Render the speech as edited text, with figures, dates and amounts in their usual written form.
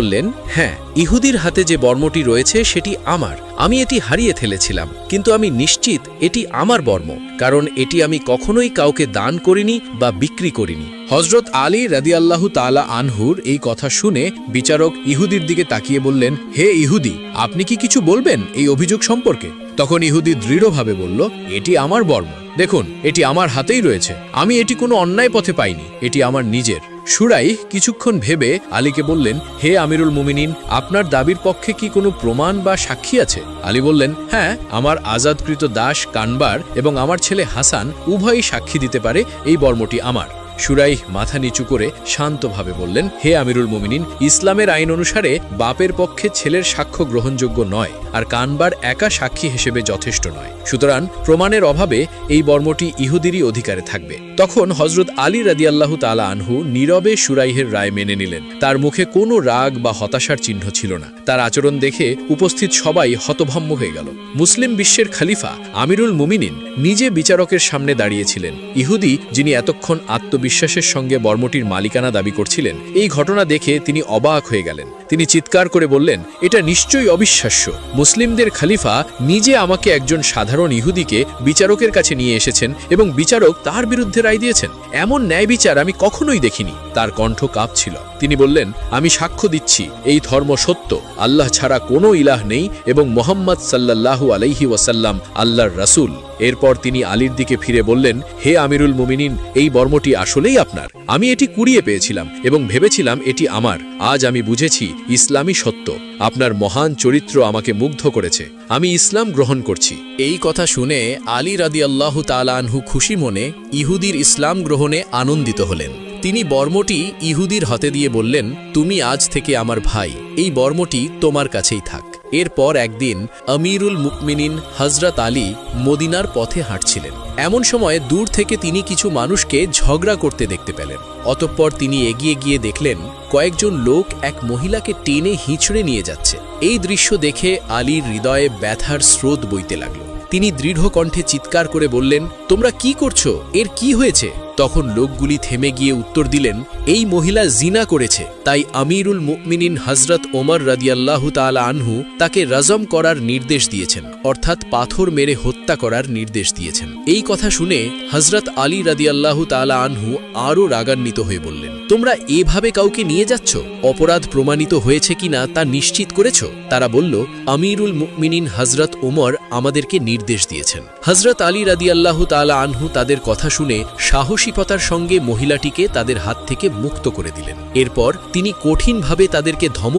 বললেন, হ্যাঁ, ইহুদির হাতে যে বর্মটি রয়েছে সেটি আমার। আমি এটি হারিয়ে ফেলেছিলাম, কিন্তু আমি নিশ্চিত এটি আমার বর্ম, কারণ এটি আমি কখনোই কাউকে দান করিনি বা বিক্রি করিনি। হজরত আলী রাদিয়াল্লাহু তাআলা আনহুর এই কথা শুনে বিচারক ইহুদির দিকে তাকিয়ে বললেন, হে ইহুদি, আপনি কি কিছু বলবেন এই অভিযোগ সম্পর্কে? তখন ইহুদি দৃঢ়ভাবে বলল, এটি আমার বর্ম। দেখুন, এটি আমার হাতেই রয়েছে। আমি এটি কোনো অন্যায় পথে পাইনি, এটি আমার নিজের। শুরাই কিছুক্ষণ ভেবে আলীকে বললেন, হে আমিরুল মুমিনিন, আপনার দাবির পক্ষে কি কোনো প্রমাণ বা সাক্ষী আছে? আলী বললেন, হ্যাঁ, আমার আজাদকৃত দাস কানবার এবং আমার ছেলে হাসান উভয়ই সাক্ষী দিতে পারে এই বর্মটি আমার। শুরাই মাথা নিচু করে শান্তভাবে বললেন, হে আমিরুল মুমিনিন, ইসলামের আইন অনুসারে বাপের পক্ষে ছেলের সাক্ষ্য গ্রহণযোগ্য নয়, আর কানবার একা সাক্ষী হিসেবে যথেষ্ট নয়। সুতরাং প্রমাণের অভাবে এই বর্মটি ইহুদিরই অধিকারে থাকবে। তখন হজরত আলী রাদিয়াল্লাহু তাআলা আনহু নীরবে শুরাইহের রায় মেনে নিলেন। তার মুখে কোনো রাগ বা হতাশার চিহ্ন ছিল না। তার আচরণ দেখে উপস্থিত সবাই হতভম্ব হয়ে গেল। মুসলিম বিশ্বের খলিফা আমিরুল মুমিনিন নিজে বিচারকের সামনে দাঁড়িয়েছিলেন। ইহুদি, যিনি এতক্ষণ আত্মবিশ্বাসের সঙ্গে বর্মটির মালিকানা দাবি করছিলেন, এই ঘটনা দেখে তিনি অবাক হয়ে গেলেন। তিনি চিৎকার করে বললেন, এটা নিশ্চয়ই অবিশ্বাস্য। মুসলিমদের খলিফা নিজে আমাকে, একজন সাধারণ ইহুদিকে, বিচারকের কাছে নিয়ে এসেছেন এবং বিচারক তার বিরুদ্ধে রায় দিয়েছেন। এমন ন্যায় বিচার আমি কখনোই দেখিনি। তার কণ্ঠ কাঁপছিল। তিনি বললেন, আমি সাক্ষ্য দিচ্ছি এই ধর্ম সত্য, আল্লাহ ছাড়া কোনো ইলাহ নেই এবং মুহাম্মদ সাল্লাল্লাহু আলাইহি ওয়াসাল্লাম আল্লাহর রাসূল। এরপর তিনি আলীর দিকে ফিরে বললেন, হে আমিরুল মুমিনিন, এই বর্মটি আসলেই আপনার। আমি এটি কুড়িয়ে পেয়েছিলাম এবং ভেবেছিলাম এটি আমার। আজ আমি বুঝেছি ইসলামই সত্য। আপনার মহান চরিত্র আমাকে মুগ্ধ করেছে। আমি ইসলাম গ্রহণ করছি। এই কথা শুনে আলী রাদিয়াল্লাহু তাআলা আনহু খুশি মনে ইহুদির ইসলাম গ্রহণে আনন্দিত হলেন। তিনি বর্মটি ইহুদির হাতে দিয়ে বললেন, তুমি আজ থেকে আমার ভাই, এই বর্মটি তোমার কাছেই থাক। এরপর একদিন আমিরুল মুমিনিন হযরত আলী মদিনার পথে হাঁটছিলেন। এমন সময় দূর থেকে তিনি কিছু মানুষকে ঝগড়া করতে দেখতে পেলেন। অতঃপর তিনি এগিয়ে গিয়ে দেখলেন কয়েকজন লোক এক মহিলাকে টেনে হিঁচড়ে নিয়ে যাচ্ছে। এই দৃশ্য দেখে আলীর হৃদয়ে ব্যথার স্রোত বইতে লাগল। তিনি দৃঢ় কণ্ঠে চিৎকার করে বললেন, তোমরা কি করছো? এর কি হয়েছে? তখন লোকগুলি থেমে গিয়ে উত্তর দিলেন, এই মহিলা জিনা করেছে, তাই আমিরুল মুমিনিন হযরত ওমর রাদিয়াল্লাহু তাআলা আনহু তাকে রজম করার নির্দেশ দিয়েছেন, অর্থাৎ পাথর মেরে হত্যা করার নির্দেশ দিয়েছেন। এই কথা শুনে হযরত আলী রাদিয়াল্লাহু তাআলা আনহু আরও রাগান্বিত হয়ে বললেন, তোমরা এভাবে কাউকে নিয়ে যাচ্ছ? অপরাধ প্রমাণিত হয়েছে কিনা তা নিশ্চিত করেছ? তারা বলল, আমিরুল মুমিনিন হযরত ওমর আমাদেরকে নির্দেশ দিয়েছেন। হযরত আলী রাদিয়াল্লাহু তাআলা আনহু তাদের কথা শুনে সাহসিকতার সঙ্গে মহিলাটিকে তাদের হাত থেকে মুক্ত করে দিলেন। এরপর তিনি কঠিনভাবে তাদেরকে ধমক